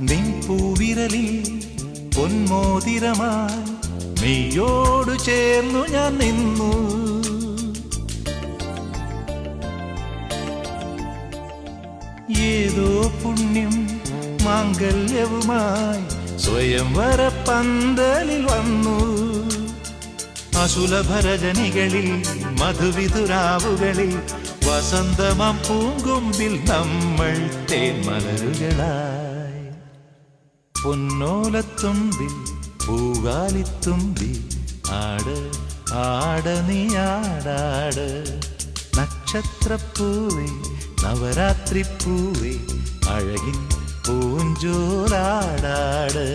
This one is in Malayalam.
നിൻ പൂവിരലിൽ പൊന്മോതിരമായി നീയോടു ചേർന്നു ഞാൻ നിന്നു. ഏതോ പുണ്യം മാംഗല്യവുമായി സ്വയംവര പന്തലിൽ വന്നു. അസുലഭരജനികളിൽ മധുവിധുരാവുകളിൽ വസന്തമാം പൂങ്കൊമ്പിൽ നമ്മൾ തേന്മലരുകളായി. പൊന്നോലത്തുമ്പിൽ പൂവാലിത്തുമ്പി ആട് ആട നീ ആടാട്. നക്ഷത്രപ്പൂവേ നവരാത്രിപ്പൂവേ അഴകിൻ പൂഞ്ചോലാടാട്.